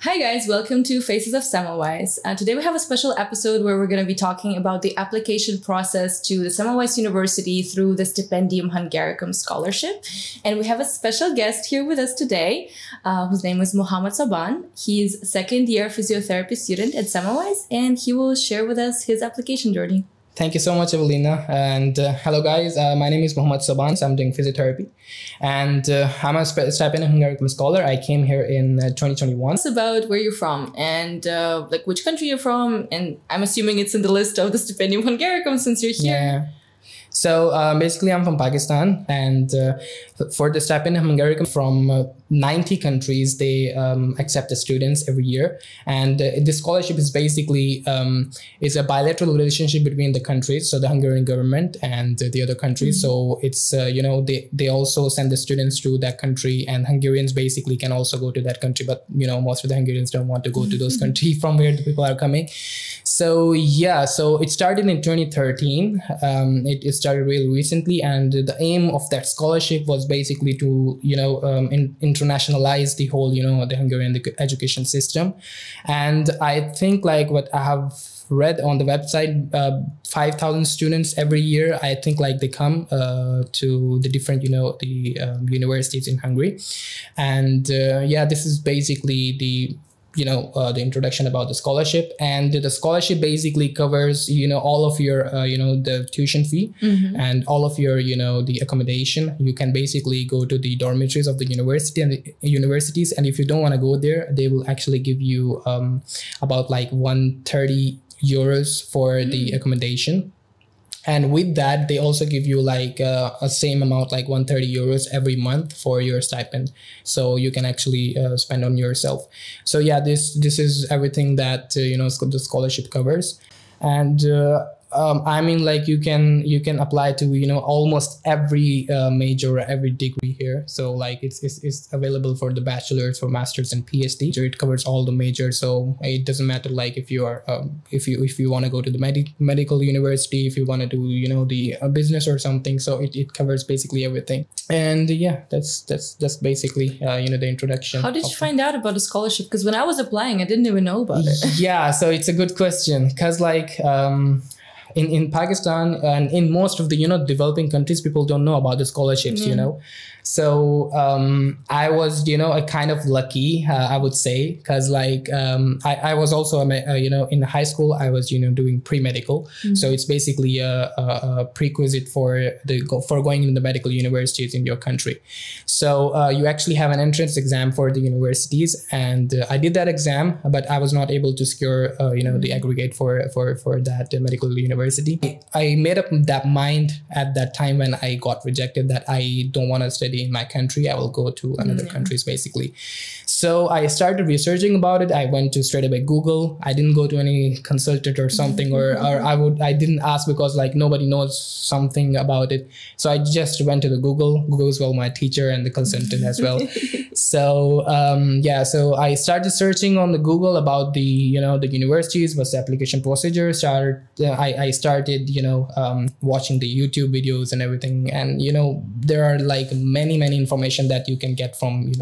Hi guys, welcome to Faces of Semmelweis. Today we have a special episode where we're going to be talking about the application process to the Semmelweis University through the Stipendium Hungaricum scholarship. And we have a special guest here with us today, whose name is Mohammed Soban. He's a second-year physiotherapy student at Semmelweis, and he will share with us his application journey. Thank you so much, Evelina. And hello, guys. My name is Mohammed Soban. So I'm doing physiotherapy. And I'm a Stipendium Hungaricum scholar. I came here in 2021. It's about where you're from and like which country you're from. And I'm assuming it's in the list of the Stipendium Hungaricum since you're here. Yeah. So basically, I'm from Pakistan. And for the Stipendium Hungaricum, from 90 countries, they accept the students every year. And this scholarship is basically is a bilateral relationship between the countries, so the Hungarian government and the other countries. So it's, they also send the students to that country, and Hungarians basically can also go to that country. But, most of the Hungarians don't want to go to those countries from where the people are coming. So, yeah, so it started in 2013. It started really recently. And the aim of that scholarship was basically to, internationalize the whole, the Hungarian education system. And I think like what I have read on the website, 5,000 students every year, I think like they come to the different, universities in Hungary. And yeah, this is basically the the introduction about the scholarship. And the scholarship basically covers, all of your, the tuition fee and all of your, the accommodation. You can basically go to the dormitories of the university and the universities. And if you don't want to go there, they will actually give you about like 130 euros for the accommodation. And with that, they also give you like a same amount, like 130 euros every month for your stipend. So you can actually spend on yourself. So yeah, this is everything that, the scholarship covers. And I mean, like you can apply to, almost every major or every degree here. So like it's available for the bachelor's, for master's and PhD. So it covers all the majors. So it doesn't matter like if you are if you want to go to the medical university, if you want to do the business or something. So it covers basically everything. And yeah, that's basically the introduction. How did you find out about the scholarship? Because when I was applying, I didn't even know about it. Yeah, so it's a good question because like in Pakistan and in most of the developing countries, people don't know about the scholarships. So I was a kind of lucky, I would say, because like I was also in high school I was doing pre-medical. So it's basically a prerequisite for going into the medical universities in your country. So you actually have an entrance exam for the universities, and I did that exam, but I was not able to secure the aggregate for that medical university. I made up that mind at that time when I got rejected that I don't want to study in my country. I will go to another countries basically. So I started researching about it. I went to straight away Google. I didn't go to any consultant or something, or I didn't ask because like nobody knows something about it. So I just went to the Google. Google is well my teacher and the consultant as well. So yeah, so I started searching on the Google about the the universities, what's the application procedure. I started watching the YouTube videos and everything, and there are like many information that you can get from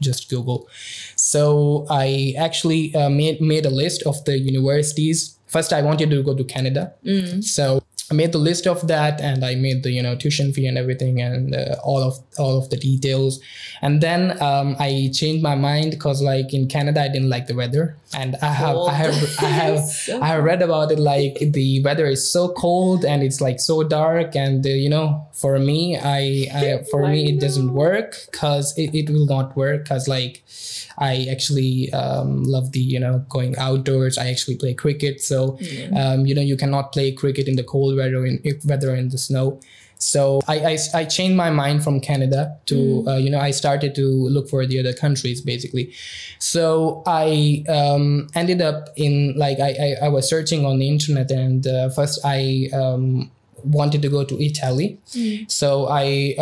just Google. So I actually made a list of the universities. First, I wanted to go to Canada. So I made the list of that, and I made the tuition fee and everything, and all of the details. And then I changed my mind because like in Canada I didn't like the weather, and I have read about it. Like the weather is so cold and it's like so dark, and for me it doesn't work because it will not work because like I actually love the going outdoors. I actually play cricket, so you cannot play cricket in the cold weather in the snow. So I changed my mind from Canada to I started to look for the other countries basically. So I ended up in like I was searching on the internet, and first I wanted to go to Italy. So I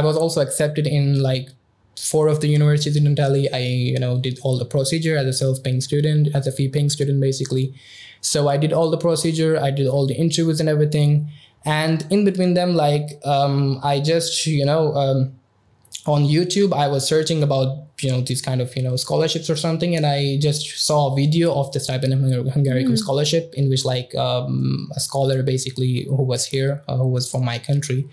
was also accepted in like 4 of the universities in Italy. I did all the procedure as a self-paying student, as a fee-paying student basically. So I did all the procedure, I did all the interviews and everything. And in between them, like I just on YouTube, I was searching about, these kind of, scholarships or something. And I just saw a video of the Stipendium Hungaricum scholarship, in which like a scholar basically who was here, who was from my country,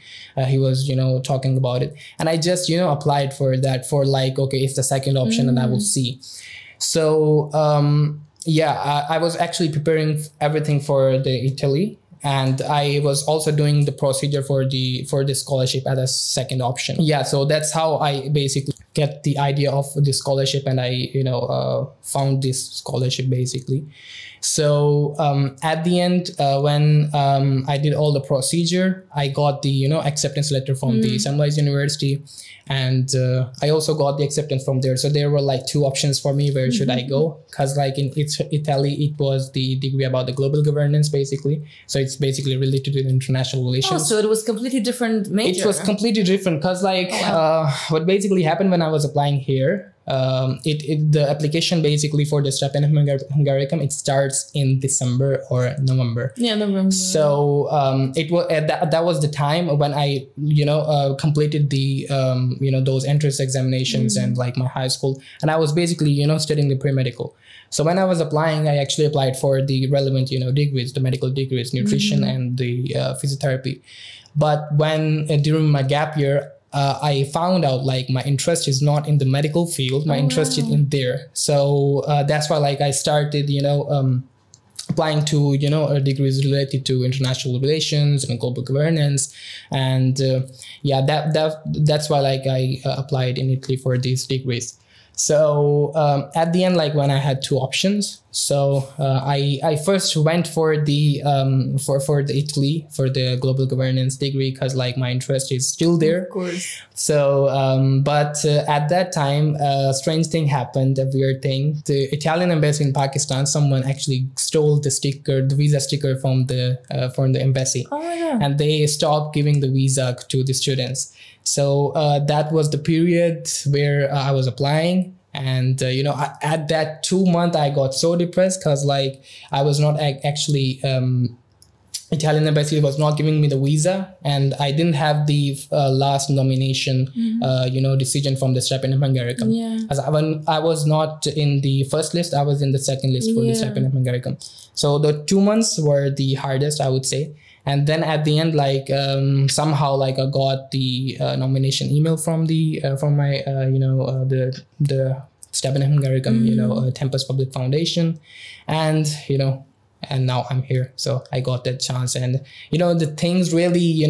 he was, talking about it. And I just, applied for that for like, okay, it's the second option and I will see. So, yeah, I was actually preparing everything for the Italy. And I was also doing the procedure for the scholarship as a second option. Yeah, so that's how I basically get the idea of the scholarship, and I found this scholarship basically. So at the end, when I did all the procedure, I got the acceptance letter from the Semmelweis University, and I also got the acceptance from there. So there were like two options for me. Where should I go? Because like in Italy, it was the degree about the global governance basically. So it's basically related to international relations. Oh, so it was completely different major. It was completely different because like what basically happened when I was applying here. The application basically for the Stipendium Hungaricum, it starts in December or November. Yeah, November. So it was that was the time when I completed the those entrance examinations and like my high school, and I was basically studying the pre-medical. So when I was applying, I actually applied for the relevant degrees, the medical degrees, nutrition and the physiotherapy. But when during my gap year, I found out like my interest is not in the medical field. My interest is in there. So that's why like I started, applying to, degrees related to international relations and global governance. And yeah, that's why like I applied in Italy for these degrees. So at the end, like when I had two options, so I first went for the Italy for the global governance degree, because like my interest is still there. Of course. So but at that time, a strange thing happened, a weird thing. The Italian embassy in Pakistan, someone actually stole the sticker, the visa sticker from the embassy. Oh my God. And they stopped giving the visa to the students. So that was the period where I was applying. And, at that 2 month, I got so depressed because like I was not actually, Italian embassy was not giving me the visa, and I didn't have the last nomination, decision from the Stipendium Hungaricum. Yeah. As when I was not in the first list, I was in the second list for the Stipendium Hungaricum. So the 2 months were the hardest, I would say. And then at the end, like somehow, like I got the nomination email from the from my the Stipendium Hungaricum Tempus Public Foundation, and and now I'm here. So I got that chance, and the things really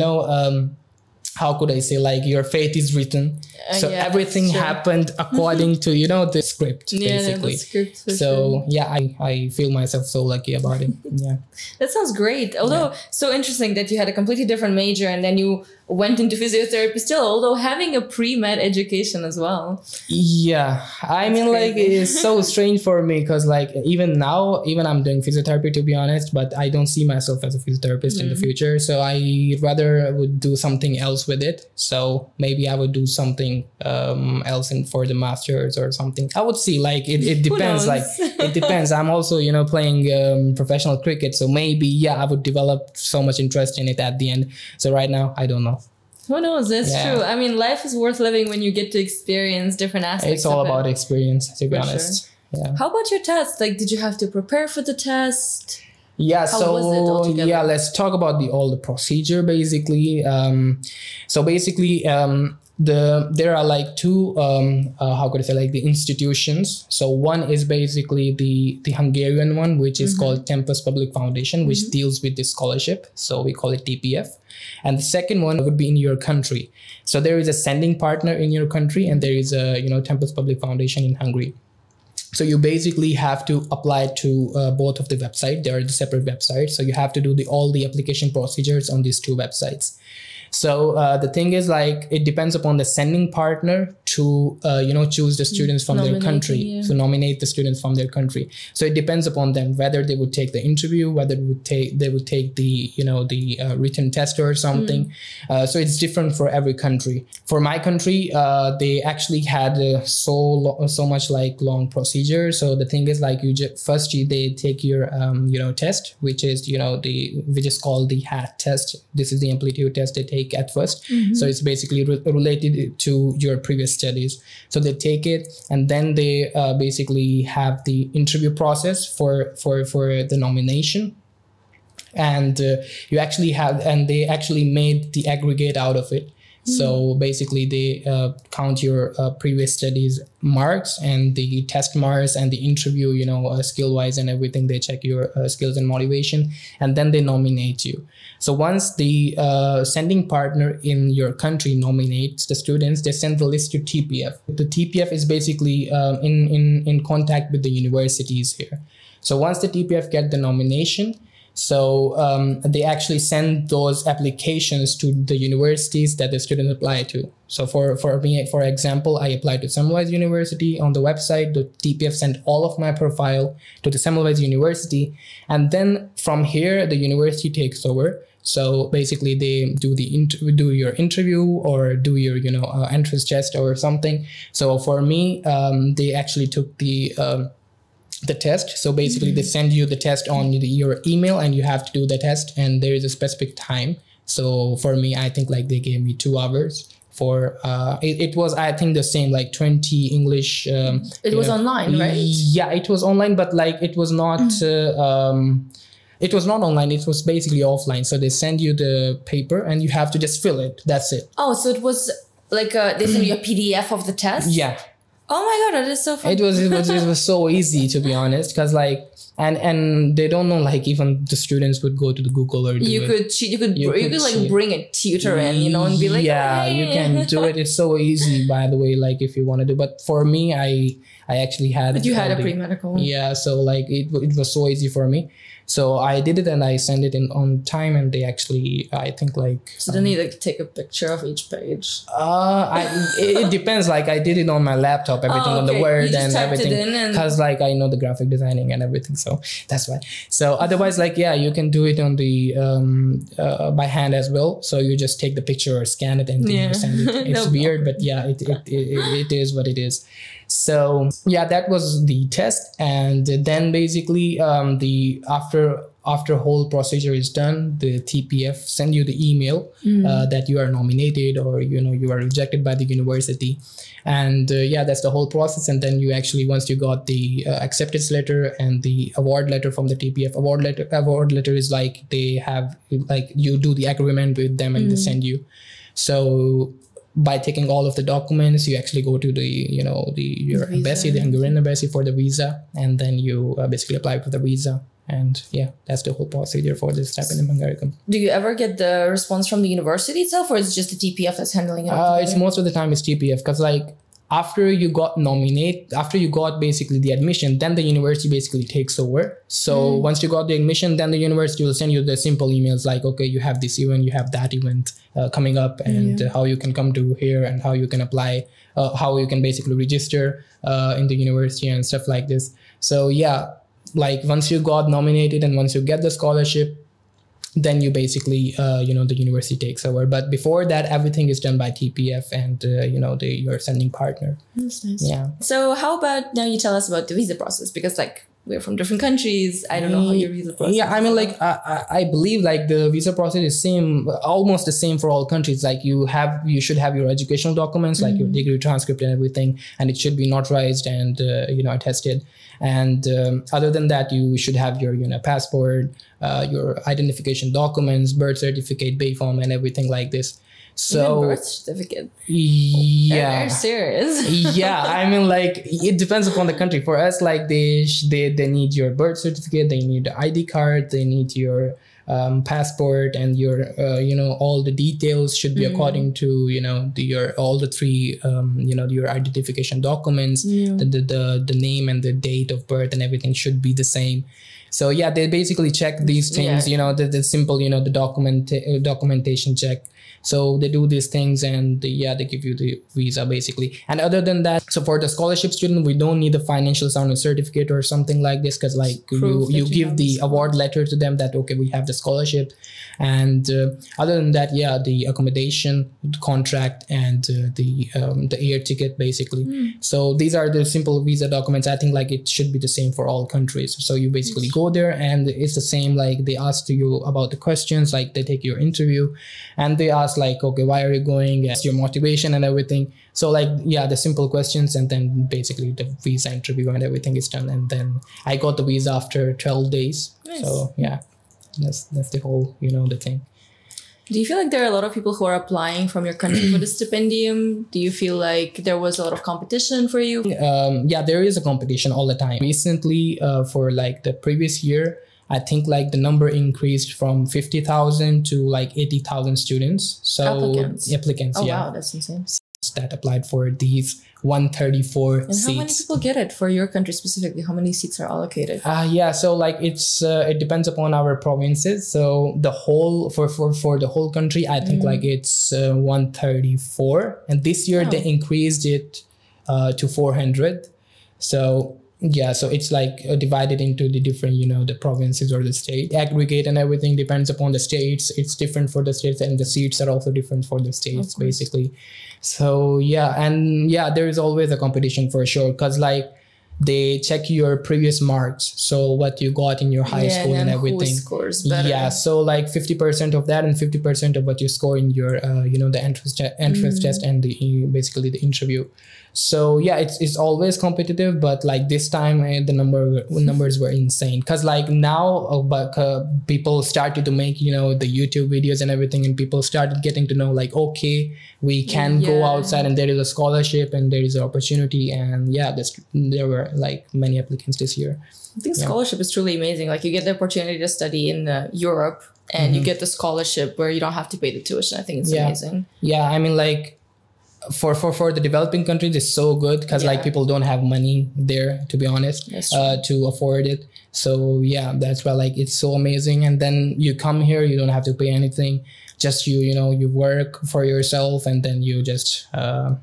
how could I say, like your fate is written. So everything happened according to, the script, basically. The script, so yeah, I feel myself so lucky about it. Yeah. That sounds great. Although so interesting that you had a completely different major and then you went into physiotherapy still, although having a pre-med education as well. Yeah. I mean, like, it's so strange for me because like even now, even I'm doing physiotherapy, to be honest, but I don't see myself as a physiotherapist in the future. So I rather would do something else with it. So maybe I would do something else for the masters or something. I would see, like it depends. Like it depends. I'm also playing professional cricket, so maybe I would develop so much interest in it at the end. So right now I don't know. Who knows? That's true. I mean, life is worth living when you get to experience different aspects. It's all about experience, to be honest. Sure. Yeah. How about your test? Like, did you have to prepare for the test? Yeah, How was it altogether? Let's talk about all the procedure basically. So basically, there are like two how could I say, like the institutions. So one is basically the Hungarian one, which is called Tempus Public Foundation, which deals with the scholarship. So we call it TPF. And the second one would be in your country. So there is a sending partner in your country, and there is a Tempus Public Foundation in Hungary. So you basically have to apply to both of the websites. They are the separate websites. So you have to do all the application procedures on these two websites. So the thing is, like, it depends upon the sending partner to choose the students from their country, to nominate the students from their country. So it depends upon them whether they would take the interview, whether they would take the written test or something. So it's different for every country. For my country, they actually had so much like long procedure. So the thing is like first they take your test, which is called the HAT test. This is the amplitude test they take at first. So it's basically related to your previous studies. So they take it, and then they basically have the interview process for the nomination. And they actually made the aggregate out of it. So basically they count your previous studies marks and the test marks and the interview, skill wise and everything. They check your skills and motivation, and then they nominate you. So once the sending partner in your country nominates the students, they send the list to TPF. The TPF is basically in contact with the universities here. So once the TPF get the nomination, so they actually send those applications to the universities that the student apply to. So for me, for example, I applied to Semmelweis University on the website. The TPF sent all of my profile to the Semmelweis University. And then from here, the university takes over. So basically they do your interview or do your, entrance test or something. So for me, they actually took the test. So basically they send you the test on your email, and you have to do the test, and there is a specific time. So for me, I think like they gave me 2 hours for it was, I think, the same, like 20 English. It was online, right? Yeah, it was online, but like it was not it was not online. It was basically offline. So they send you the paper and you have to just fill it. That's it. Oh, so it was like they send you a PDF of the test? Yeah. Oh my God, that is so funny. It was so easy, to be honest, because like and they don't know, like even the students would go to the Google or you could like bring a tutor in, and be like, yeah, hey. You can do it. It's so easy, by the way, like if you want to do. But for me, I actually had. But you had a pre-medical. Yeah, so like it was so easy for me. So I did it and I sent it in on time, and they actually, I think like. So then you like take a picture of each page. It depends. Like I did it on my laptop, everything on the Word and everything, because like I know the graphic designing and everything, so that's why. So otherwise, like yeah, you can do it on the by hand as well. So you just take the picture or scan it and then you send it. It's weird, but yeah, it is what it is. So yeah, that was the test, and then basically the after whole procedure is done, the TPF send you the email that you are nominated or you are rejected by the university, and yeah, that's the whole process. And then you actually, once you got the acceptance letter and the award letter from the TPF, award letter is like they have, like you do the agreement with them and they send you. So by taking all of the documents, you actually go to your embassy, the Hungarian embassy, for the visa, and then you basically apply for the visa. And yeah, that's the whole procedure for this Stipendium Hungaricum. Do you ever get the response from the university itself, or is it just the TPF that's handling it? It's most of the time it's TPF, because like after you got basically the admission, then the university basically takes over. So once you got the admission, then the university will send you the simple emails like, okay, you have this event, you have that event coming up, and how you can come to here and how you can apply, how you can basically register in the university and stuff like this. So yeah, like once you got nominated and once you get the scholarship, then you basically, the university takes over. But before that, everything is done by TPF and, your sending partner. That's nice. Yeah. So how about now you tell us about the visa process? Because like we're from different countries. I don't know how your visa process. Yeah, I mean, like I believe like the visa process is almost the same for all countries. Like you should have your educational documents, like your degree transcript and everything, and it should be notarized and attested. And other than that, you should have your passport, your identification documents, birth certificate, bay form, and everything like this. So even birth certificate. Yeah, they're serious. Yeah, I mean, like it depends upon the country. For us, like they need your birth certificate, they need the ID card, they need your passport, and your all the details should be according to all the three your identification documents. The name and the date of birth and everything should be the same. So yeah, they basically check these things. The simple the documentation check. So they do these things, and they give you the visa basically. And other than that, so for the scholarship student, we don't need a financial soundness certificate or something like this, because like you give the award letter to them that okay, we have the scholarship. And other than that, the accommodation, the contract, and the air ticket basically. So these are the simple visa documents. I think like it should be the same for all countries. So you basically go there, and it's the same. Like they ask you about the questions, like they take your interview, and they ask like, okay, why are you going? Your motivation and everything. So like the simple questions, and then basically the visa interview and everything is done. And then I got the visa after 12 days. Nice. So that's the whole the thing. Do you feel like there are a lot of people who are applying from your country for the stipendium? Do you feel like there was a lot of competition for you? There is a competition all the time. Recently, for like the previous year, I think like the number increased from 50,000 to like 80,000 students. So applicants. Oh wow, that's insane. That applied for these 134 and seats. How many people get it for your country specifically? How many seats are allocated? So like it depends upon our provinces. So the whole for the whole country, I think like it's 134, and this year they increased it to 400. So so it's like divided into the different, the provinces or the state. Aggregate and everything depends upon the states. It's different for the states, and the seats are also different for the states, basically. So there is always a competition for sure, because like they check your previous marks, so what you got in your high school and everything. Who scores better. So like 50% of that and 50% of what you score in your the entrance test and basically the interview. So it's always competitive, but like this time the numbers were insane, because like now people started to make the YouTube videos and everything, and people started getting to know like, okay, we can go outside, and there is a scholarship and there is an opportunity. And there were like many applicants this year. I think scholarship is truly amazing. Like you get the opportunity to study in Europe, and you get the scholarship where you don't have to pay the tuition. I think it's amazing. I mean, like for the developing countries, it's so good, because like people don't have money there, to be honest, to afford it. So that's why like it's so amazing. And then you come here, you don't have to pay anything. Just you work for yourself, and then you just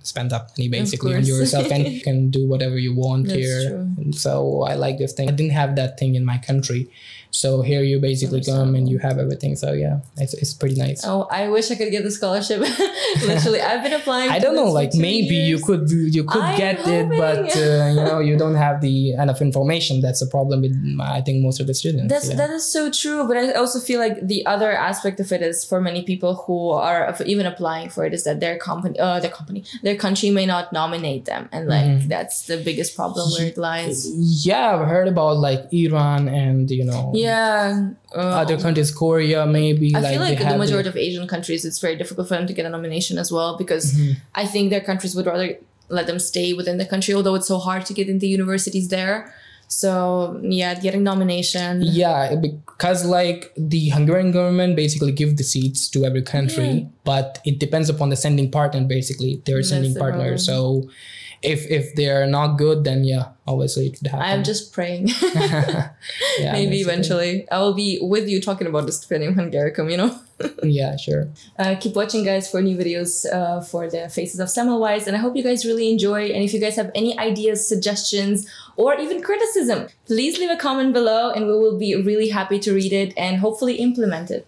spend that money basically on yourself, and you can do whatever you want here. So I like this thing. I didn't have that thing in my country. So here you basically come and you have everything. So it's pretty nice. Oh, I wish I could get the scholarship. Literally, I've been applying. I don't know, like maybe you could get it, but you don't have enough information. That's the problem with I think most of the students. That is so true. But I also feel like the other aspect of it is, for many people who are even applying for it, is that their country may not nominate them, and like that's the biggest problem where it lies. I've heard about like Iran and other countries, Korea maybe. I feel like the majority of Asian countries, it's very difficult for them to get a nomination as well, because I think their countries would rather let them stay within the country, although it's so hard to get into universities there. So getting nomination. Because like the Hungarian government basically give the seats to every country, but it depends upon the sending partner, basically their sending partner. So if they're not good, then obviously it would happen. I'm just praying. Maybe eventually I will be with you talking about the Stipendium Hungaricum, Sure. Keep watching, guys, for new videos for the Faces of Semmelweis, and I hope you guys really enjoy. And if you guys have any ideas, suggestions, or even criticism, please leave a comment below, and we will be really happy to read it and hopefully implement it.